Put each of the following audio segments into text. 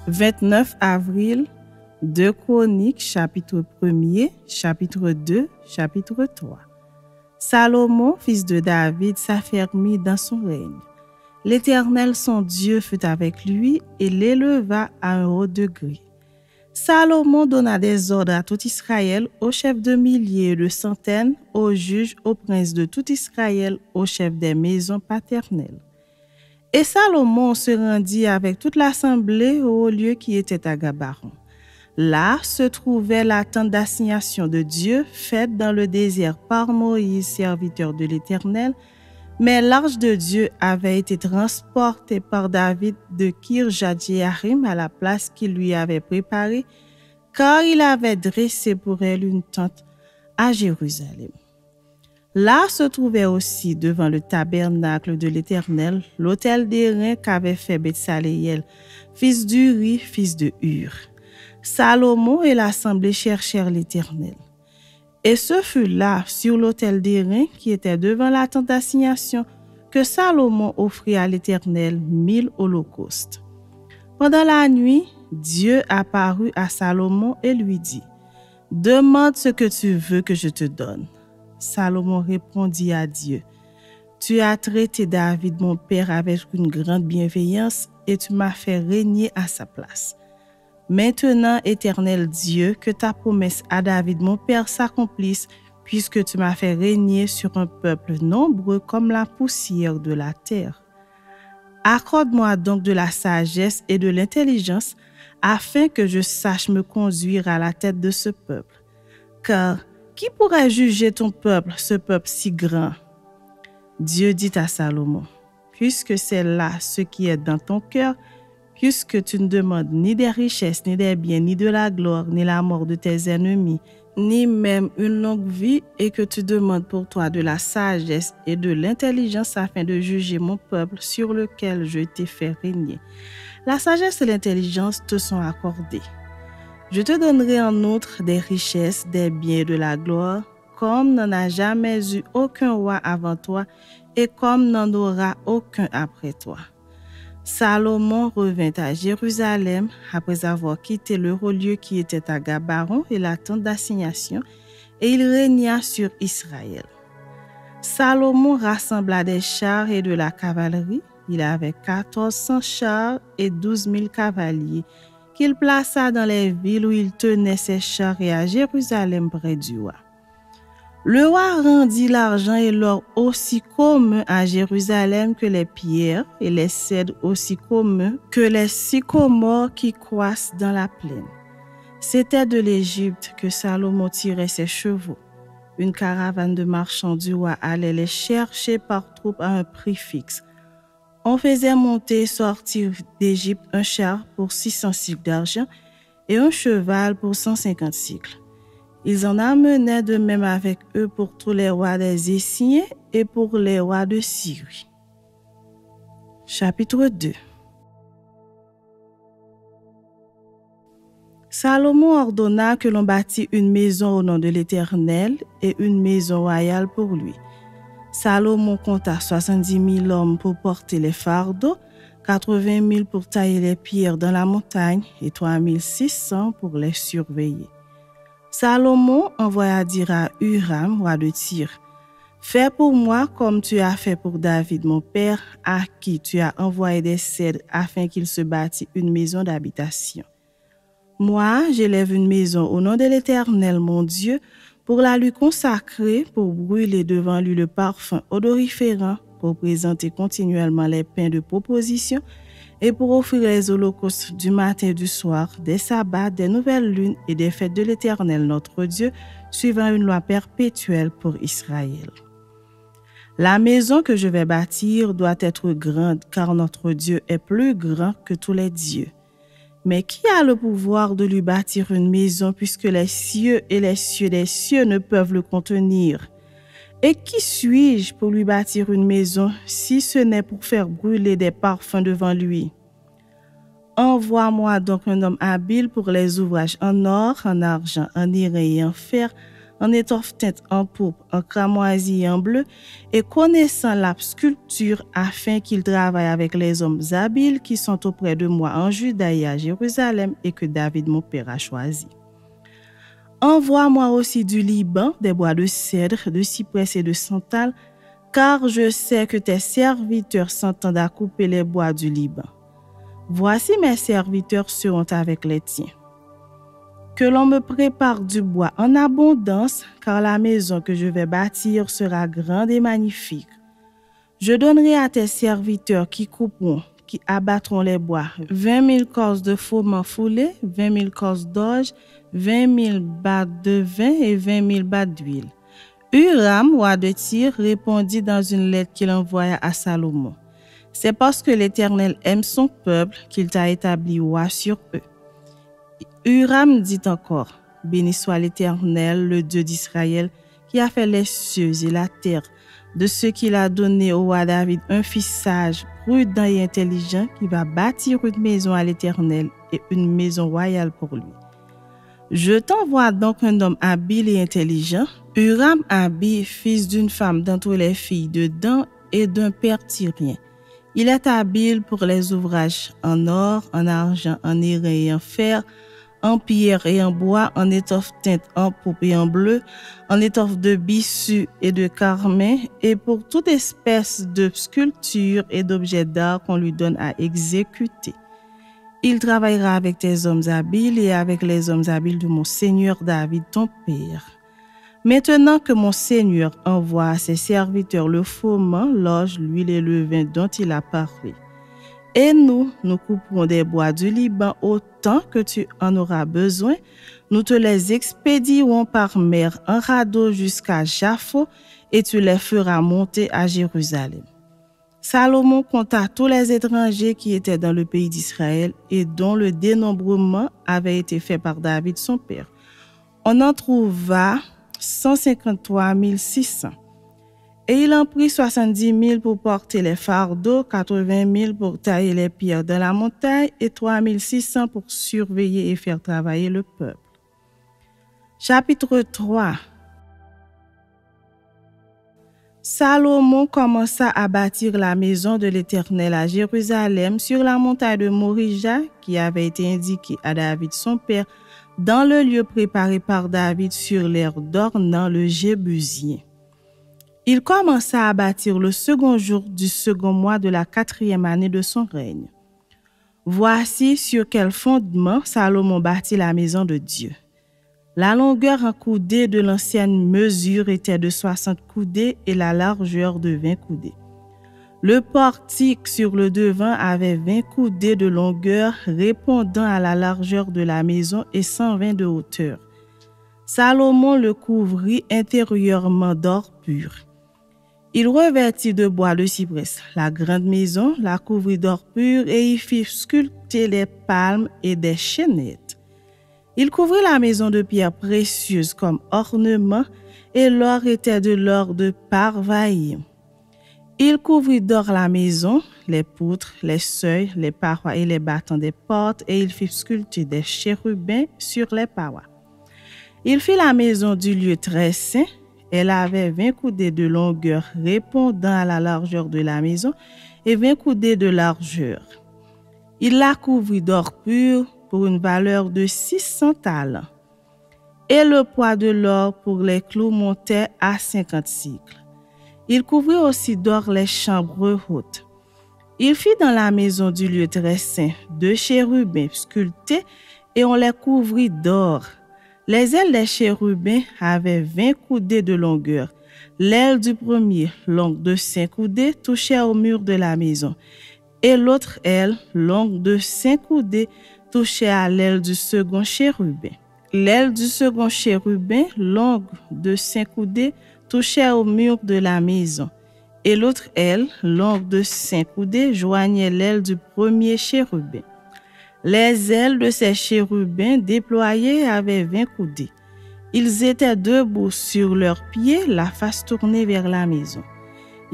29 avril, 2 Chroniques, chapitre 1er, chapitre 2, chapitre 3. Salomon, fils de David, s'affermit dans son règne. L'Éternel, son Dieu, fut avec lui et l'éleva à un haut degré. Salomon donna des ordres à tout Israël, aux chefs de milliers et de centaines, aux juges, aux princes de tout Israël, aux chefs des maisons paternelles. Et Salomon se rendit avec toute l'assemblée au lieu qui était à Gabaron. Là se trouvait la tente d'assignation de Dieu, faite dans le désert par Moïse, serviteur de l'Éternel, mais l'arche de Dieu avait été transportée par David de Kirjat-Jearim à la place qu'il lui avait préparée, car il avait dressé pour elle une tente à Jérusalem. Là se trouvait aussi, devant le tabernacle de l'Éternel, l'autel d'airain qu'avait fait Betsaléel, fils d'Uri, fils de Hur. Salomon et l'assemblée cherchèrent l'Éternel. Et ce fut là, sur l'autel d'airain qui était devant la tente d'assignation, que Salomon offrit à l'Éternel 1000 holocaustes. Pendant la nuit, Dieu apparut à Salomon et lui dit, « Demande ce que tu veux que je te donne. » Salomon répondit à Dieu, « Tu as traité David mon père avec une grande bienveillance et tu m'as fait régner à sa place. Maintenant, Éternel Dieu, que ta promesse à David mon père s'accomplisse, puisque tu m'as fait régner sur un peuple nombreux comme la poussière de la terre. Accorde-moi donc de la sagesse et de l'intelligence, afin que je sache me conduire à la tête de ce peuple. Car qui pourrait juger ton peuple, ce peuple si grand? » Dieu dit à Salomon, « Puisque c'est là ce qui est dans ton cœur, puisque tu ne demandes ni des richesses, ni des biens, ni de la gloire, ni la mort de tes ennemis, ni même une longue vie, et que tu demandes pour toi de la sagesse et de l'intelligence afin de juger mon peuple sur lequel je t'ai fait régner. La sagesse et l'intelligence te sont accordées. Je te donnerai en outre des richesses, des biens et de la gloire, comme n'en a jamais eu aucun roi avant toi et comme n'en aura aucun après toi. » Salomon revint à Jérusalem après avoir quitté le haut lieu qui était à Gabaron et la tente d'assignation, et il régna sur Israël. Salomon rassembla des chars et de la cavalerie. Il avait 1400 chars et 12 000 cavaliers, qu'il plaça dans les villes où il tenait ses chars et à Jérusalem près du roi. Le roi rendit l'argent et l'or aussi commun à Jérusalem que les pierres et les cèdres aussi communs que les sycomores qui croissent dans la plaine. C'était de l'Égypte que Salomon tirait ses chevaux. Une caravane de marchands du roi allait les chercher par troupes à un prix fixe. On faisait monter et sortir d'Égypte un char pour 600 cycles d'argent et un cheval pour 150 cycles. Ils en amenaient de même avec eux pour tous les rois des Essiens et pour les rois de Syrie. Chapitre 2. Salomon ordonna que l'on bâtît une maison au nom de l'Éternel et une maison royale pour lui. Salomon compta 70 000 hommes pour porter les fardeaux, 80 000 pour tailler les pierres dans la montagne et 3 600 pour les surveiller. Salomon envoya dire à Huram, roi de Tyr, « Fais pour moi comme tu as fait pour David mon père, à qui tu as envoyé des cèdres afin qu'il se bâtisse une maison d'habitation. Moi, j'élève une maison au nom de l'Éternel mon Dieu, pour la lui consacrer, pour brûler devant lui le parfum odoriférant, pour présenter continuellement les pains de proposition et pour offrir les holocaustes du matin et du soir, des sabbats, des nouvelles lunes et des fêtes de l'Éternel notre Dieu, suivant une loi perpétuelle pour Israël. La maison que je vais bâtir doit être grande, car notre Dieu est plus grand que tous les dieux. Mais qui a le pouvoir de lui bâtir une maison puisque les cieux et les cieux des cieux ne peuvent le contenir? Et qui suis-je pour lui bâtir une maison si ce n'est pour faire brûler des parfums devant lui? Envoie-moi donc un homme habile pour les ouvrages en or, en argent, en airain et en fer, en étoffe teinte en pourpre, en cramoisi et en bleu, et connaissant la sculpture afin qu'il travaille avec les hommes habiles qui sont auprès de moi en Juda et à Jérusalem et que David mon père a choisi. Envoie-moi aussi du Liban, des bois de cèdre, de cyprès et de santal, car je sais que tes serviteurs s'entendent à couper les bois du Liban. Voici mes serviteurs seront avec les tiens. Que l'on me prépare du bois en abondance, car la maison que je vais bâtir sera grande et magnifique. Je donnerai à tes serviteurs qui couperont, qui abattront les bois, 20 000 corses de froment foulé, 20 000 corses d'orge, 20 000 battes de vin et 20 000 battes d'huile. Huram, roi de Tyr, répondit dans une lettre qu'il envoya à Salomon. C'est parce que l'Éternel aime son peuple qu'il t'a établi roi sur eux. Huram dit encore, béni soit l'Éternel, le Dieu d'Israël, qui a fait les cieux et la terre, de ce qu'il a donné au roi David un fils sage, prudent et intelligent, qui va bâtir une maison à l'Éternel et une maison royale pour lui. Je t'envoie donc un homme habile et intelligent, Huram-Abi, fils d'une femme d'entre les filles de Dan et d'un père tyrien. Il est habile pour les ouvrages en or, en argent, en airain et en fer, en pierre et en bois, en étoffe teinte en pourpre et en bleu, en étoffe de bissu et de carmin, et pour toute espèce de sculpture et d'objets d'art qu'on lui donne à exécuter. Il travaillera avec tes hommes habiles et avec les hommes habiles de mon Seigneur David, ton père. Maintenant que mon Seigneur envoie à ses serviteurs le froment, l'orge, l'huile et le vin dont il a parlé. Et nous couperons des bois du Liban autant que tu en auras besoin. Nous te les expédierons par mer en radeau jusqu'à Jaffo et tu les feras monter à Jérusalem. Salomon compta tous les étrangers qui étaient dans le pays d'Israël et dont le dénombrement avait été fait par David son père. On en trouva 153 600. Et il en prit 70 000 pour porter les fardeaux, 80 000 pour tailler les pierres de la montagne et 3 600 pour surveiller et faire travailler le peuple. Chapitre 3. Salomon commença à bâtir la maison de l'Éternel à Jérusalem sur la montagne de Morija qui avait été indiquée à David son père dans le lieu préparé par David sur l'aire d'Ornan le Jébusien. Il commença à bâtir le second jour du second mois de la 4e année de son règne. Voici sur quel fondement Salomon bâtit la maison de Dieu. La longueur en coudées de l'ancienne mesure était de 60 coudées et la largeur de 20 coudées. Le portique sur le devant avait 20 coudées de longueur répondant à la largeur de la maison et 120 de hauteur. Salomon le couvrit intérieurement d'or pur. Il revêtit de bois de cyprès la grande maison, la couvrit d'or pur et y fit sculpter les palmes et des chaînettes. Il couvrit la maison de pierres précieuses comme ornement et l'or était de l'or de Parvaïm. Il couvrit d'or la maison, les poutres, les seuils, les parois et les battants des portes et il fit sculpter des chérubins sur les parois. Il fit la maison du lieu très saint. Elle avait 20 coudées de longueur répondant à la largeur de la maison et 20 coudées de largeur. Il la couvrit d'or pur pour une valeur de 600 talents. Et le poids de l'or pour les clous montait à 50 cycles. Il couvrit aussi d'or les chambres hautes. Il fit dans la maison du lieu très saint 2 chérubins sculptés et on les couvrit d'or. Les ailes des chérubins avaient 20 coudées de longueur. L'aile du premier, longue de 5 coudées, touchait au mur de la maison. Et l'autre aile, longue de 5 coudées, touchait à l'aile du second chérubin. L'aile du second chérubin, longue de 5 coudées, touchait au mur de la maison. Et l'autre aile, longue de 5 coudées, joignait l'aile du premier chérubin. Les ailes de ces chérubins déployés avaient 20 coudées. Ils étaient debout sur leurs pieds, la face tournée vers la maison.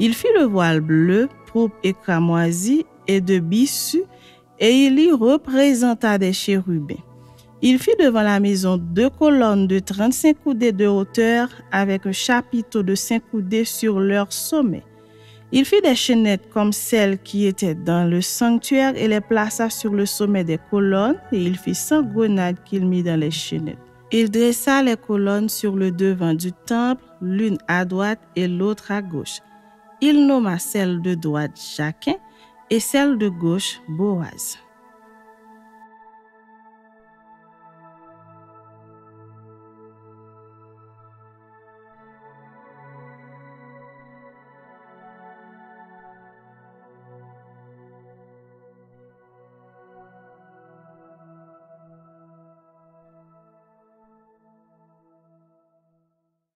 Il fit le voile bleu, pourpre et cramoisi et de bissu, et il y représenta des chérubins. Il fit devant la maison 2 colonnes de 35 coudées de hauteur avec un chapiteau de 5 coudées sur leur sommet. Il fit des chaînettes comme celles qui étaient dans le sanctuaire et les plaça sur le sommet des colonnes, et il fit 100 grenades qu'il mit dans les chaînettes. Il dressa les colonnes sur le devant du temple, l'une à droite et l'autre à gauche. Il nomma celle de droite Jachin et celle de gauche Boaz.